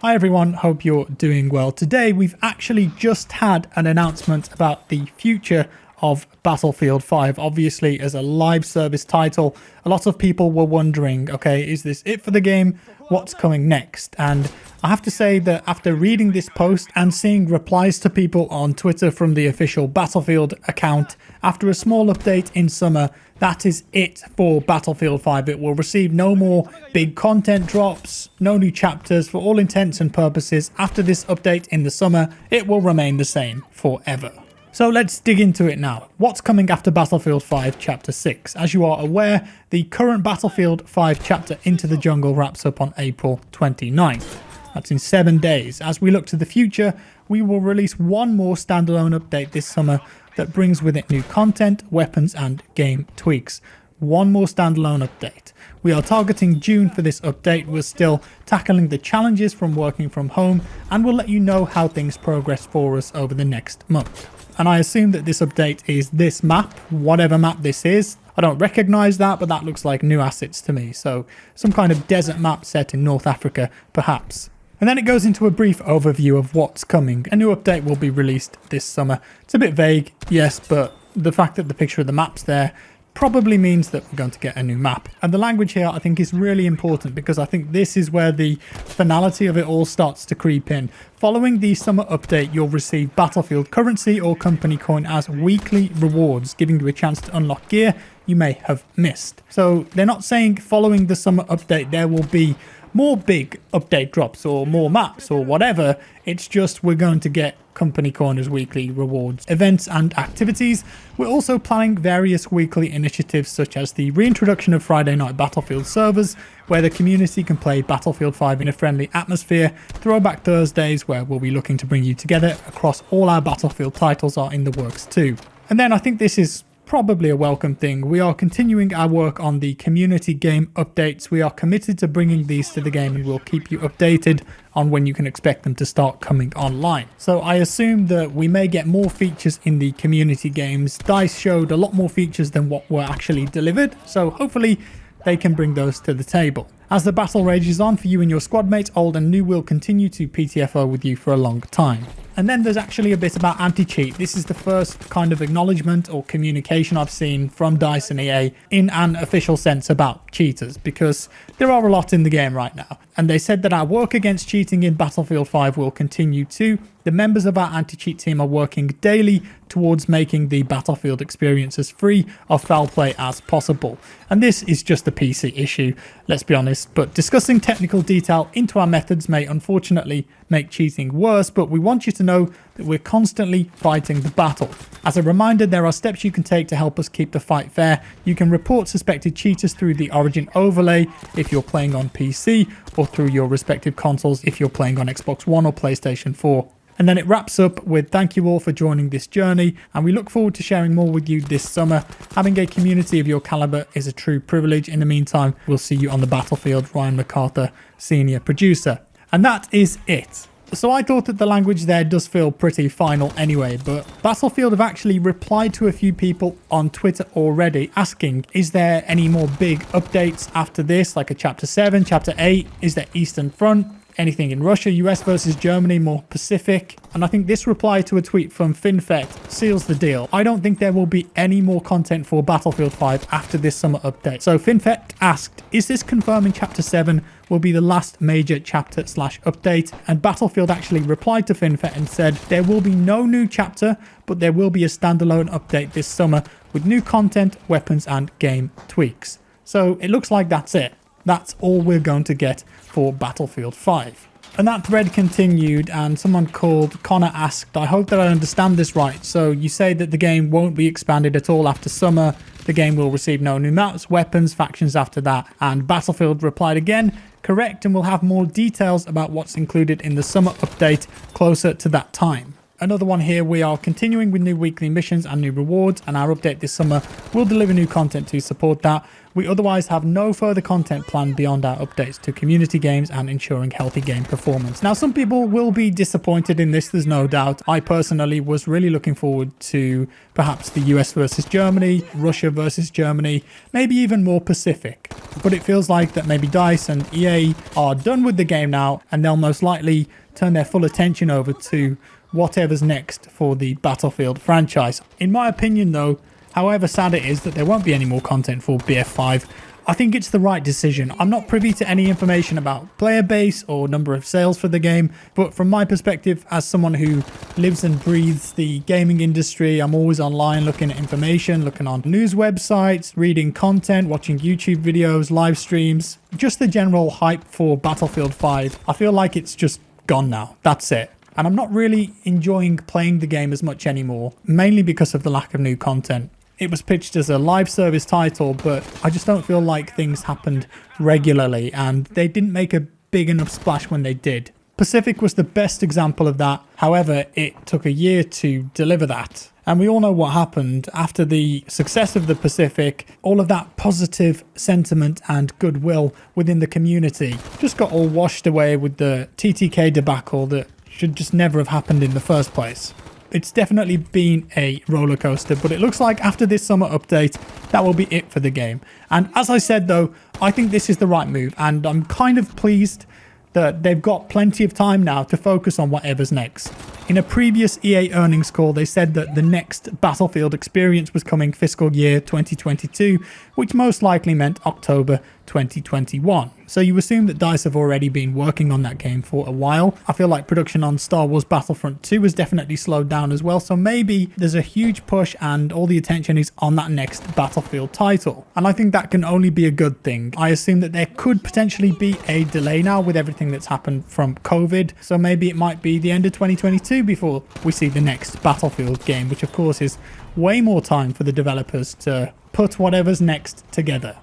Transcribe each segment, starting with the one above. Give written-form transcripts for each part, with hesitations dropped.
Hi everyone, hope you're doing well. Today we've actually just had an announcement about the future of Battlefield 5. Obviously, as a live service title, a lot of people were wondering, okay, is this it for the game? What's coming next? And I have to say that after reading this post and seeing replies to people on Twitter from the official Battlefield account, after a small update in summer, that is it for Battlefield 5. It will receive no more big content drops, no new chapters. For all intents and purposes, after this update in the summer, it will remain the same forever. So let's dig into it now. What's coming after Battlefield 5 Chapter 6? As you are aware, the current Battlefield 5 Chapter Into the Jungle wraps up on April 29th. That's in 7 days. As we look to the future, we will release one more standalone update this summer that brings with it new content, weapons and game tweaks. One more standalone update. We are targeting June for this update. We're still tackling the challenges from working from home, and we'll let you know how things progress for us over the next month. And I assume that this update is this map, whatever map this is. I don't recognize that, but that looks like new assets to me. So some kind of desert map set in North Africa, perhaps. And then it goes into a brief overview of what's coming. A new update will be released this summer. It's a bit vague, yes, but the fact that the picture of the map's there probably means that we're going to get a new map. And the language here I think is really important, because I think this is where the finality of it all starts to creep in. Following the summer update, you'll receive Battlefield currency or company coin as weekly rewards, giving you a chance to unlock gear you may have missed. So they're not saying following the summer update there will be more big update drops or more maps or whatever. It's just we're going to get company coin as weekly rewards, events and activities. We're also planning various weekly initiatives, such as the reintroduction of Friday night Battlefield servers, where the community can play Battlefield 5 in a friendly atmosphere. Throwback Thursdays, where we'll be looking to bring you together across all our Battlefield titles, are in the works too. And then I think this is probably a welcome thing. We are continuing our work on the community game updates. We are committed to bringing these to the game, and we'll keep you updated on when you can expect them to start coming online. So I assume that we may get more features in the community games. DICE showed a lot more features than what were actually delivered, so hopefully they can bring those to the table. As the battle rages on for you and your squad mates, old and new will continue to PTFO with you for a long time. And then there's actually a bit about anti-cheat. This is the first kind of acknowledgement or communication I've seen from DICE and EA in an official sense about cheaters, because there are a lot in the game right now. And they said that our work against cheating in Battlefield 5 will continue too. The members of our anti-cheat team are working daily towards making the Battlefield experience as free of foul play as possible. And this is just a PC issue, let's be honest, but discussing technical detail into our methods may unfortunately make cheating worse, but we want you to know that we're constantly fighting the battle. As a reminder, there are steps you can take to help us keep the fight fair. You can report suspected cheaters through the Origin overlay if you're playing on PC, or through your respective consoles if you're playing on Xbox One or PlayStation 4. And then it wraps up with thank you all for joining this journey, and we look forward to sharing more with you this summer. Having a community of your caliber is a true privilege. In the meantime, we'll see you on the battlefield. Ryan MacArthur, Senior Producer. And that is it. So I thought that the language there does feel pretty final anyway, but Battlefield have actually replied to a few people on Twitter already asking, is there any more big updates after this, like a Chapter 7, Chapter 8? Is there Eastern Front? Anything in Russia, US versus Germany, more Pacific? And I think this reply to a tweet from FinFet seals the deal. I don't think there will be any more content for Battlefield 5 after this summer update. So FinFet asked, is this confirming Chapter 7 will be the last major chapter/update? And Battlefield actually replied to FinFet and said, there will be no new chapter, but there will be a standalone update this summer with new content, weapons and game tweaks. So it looks like that's it. That's all we're going to get for Battlefield 5. And that thread continued, and someone called Connor asked, I hope that I understand this right. So you say that the game won't be expanded at all after summer. The game will receive no new maps, weapons, factions after that. And Battlefield replied again, correct, and we'll have more details about what's included in the summer update closer to that time. Another one here, we are continuing with new weekly missions and new rewards, and our update this summer will deliver new content to support that. We otherwise have no further content planned beyond our updates to community games and ensuring healthy game performance. Now, some people will be disappointed in this, there's no doubt. I personally was really looking forward to perhaps the US versus Germany, Russia versus Germany, maybe even more Pacific. But it feels like that maybe DICE and EA are done with the game now, and they'll most likely turn their full attention over to whatever's next for the Battlefield franchise. In my opinion though, however sad it is that there won't be any more content for BF5, I think it's the right decision. I'm not privy to any information about player base or number of sales for the game, but from my perspective as someone who lives and breathes the gaming industry, I'm always online looking at information, looking on news websites, reading content, watching YouTube videos, live streams, just the general hype for Battlefield 5. I feel like it's just gone now. That's it. And I'm not really enjoying playing the game as much anymore, mainly because of the lack of new content. It was pitched as a live service title, but I just don't feel like things happened regularly, and they didn't make a big enough splash when they did. Pacific was the best example of that. However, it took a year to deliver that. And we all know what happened after the success of the Pacific. All of that positive sentiment and goodwill within the community just got all washed away with the TTK debacle that should just never have happened in the first place. It's definitely been a roller coaster, but it looks like after this summer update, that will be it for the game. And as I said though, I think this is the right move, and I'm kind of pleased that they've got plenty of time now to focus on whatever's next. In a previous EA earnings call, they said that the next Battlefield experience was coming fiscal year 2022, which most likely meant October 2021. So you assume that DICE have already been working on that game for a while. I feel like production on Star Wars Battlefront 2 has definitely slowed down as well, so maybe there's a huge push and all the attention is on that next Battlefield title. And I think that can only be a good thing. I assume that there could potentially be a delay now with everything that's happened from COVID, so maybe it might be the end of 2022 before we see the next Battlefield game, which of course is way more time for the developers to put whatever's next together.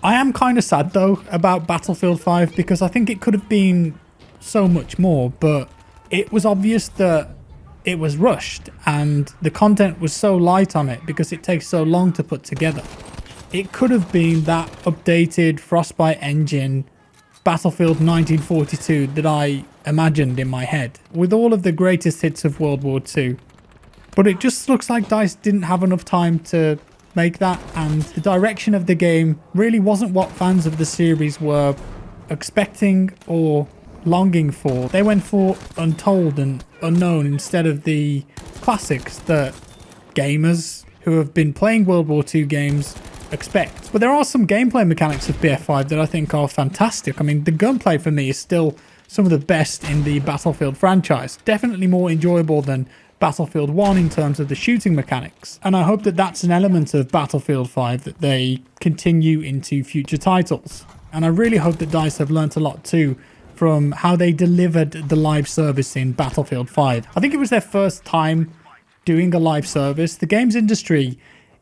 I am kind of sad though about Battlefield 5 because I think it could have been so much more, but it was obvious that it was rushed and the content was so light on it because it takes so long to put together. It could have been that updated Frostbite engine Battlefield 1942 that I imagined in my head, with all of the greatest hits of World War II. But it just looks like DICE didn't have enough time to make that, and the direction of the game really wasn't what fans of the series were expecting or longing for. They went for Untold and Unknown instead of the classics that gamers who have been playing World War II games expect. But there are some gameplay mechanics of BF5 that I think are fantastic. I mean, the gunplay for me is still some of the best in the Battlefield franchise. Definitely more enjoyable than Battlefield 1 in terms of the shooting mechanics. And I hope that that's an element of Battlefield 5 that they continue into future titles. And I really hope that DICE have learnt a lot too from how they delivered the live service in Battlefield 5. I think it was their first time doing a live service. The games industry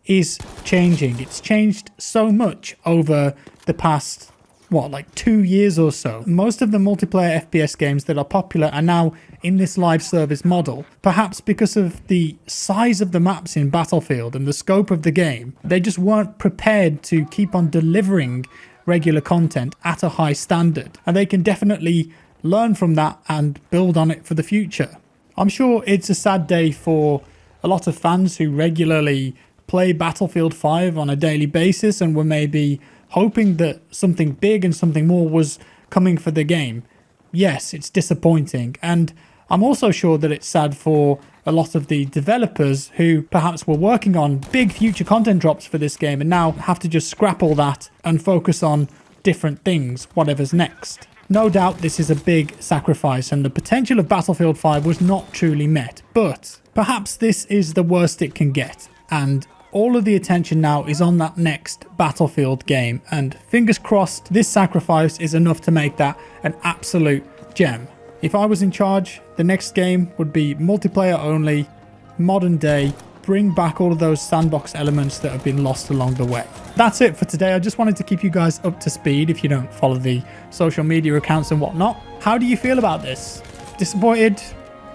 is changing. It's changed so much over the past, like 2 years or so. Most of the multiplayer FPS games that are popular are now in this live service model. Perhaps because of the size of the maps in Battlefield and the scope of the game, they just weren't prepared to keep on delivering regular content at a high standard. And they can definitely learn from that and build on it for the future. I'm sure it's a sad day for a lot of fans who regularly play Battlefield 5 on a daily basis and were maybe hoping that something big and something more was coming for the game. Yes, it's disappointing, and I'm also sure that it's sad for a lot of the developers who perhaps were working on big future content drops for this game and now have to just scrap all that and focus on different things, whatever's next. No doubt this is a big sacrifice and the potential of Battlefield 5 was not truly met, but perhaps this is the worst it can get, and all of the attention now is on that next Battlefield game, and fingers crossed this sacrifice is enough to make that an absolute gem. If I was in charge, the next game would be multiplayer only, modern day, bring back all of those sandbox elements that have been lost along the way. That's it for today. I just wanted to keep you guys up to speed if you don't follow the social media accounts and whatnot. How do you feel about this? Disappointed?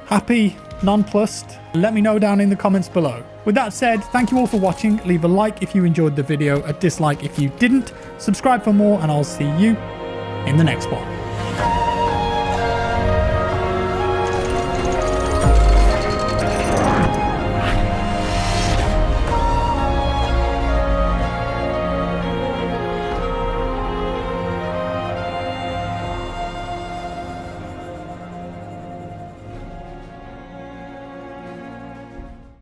Happy? nonplussed? Let me know down in the comments below. With that said, thank you all for watching. Leave a like if you enjoyed the video, a dislike if you didn't. Subscribe for more, and I'll see you in the next one.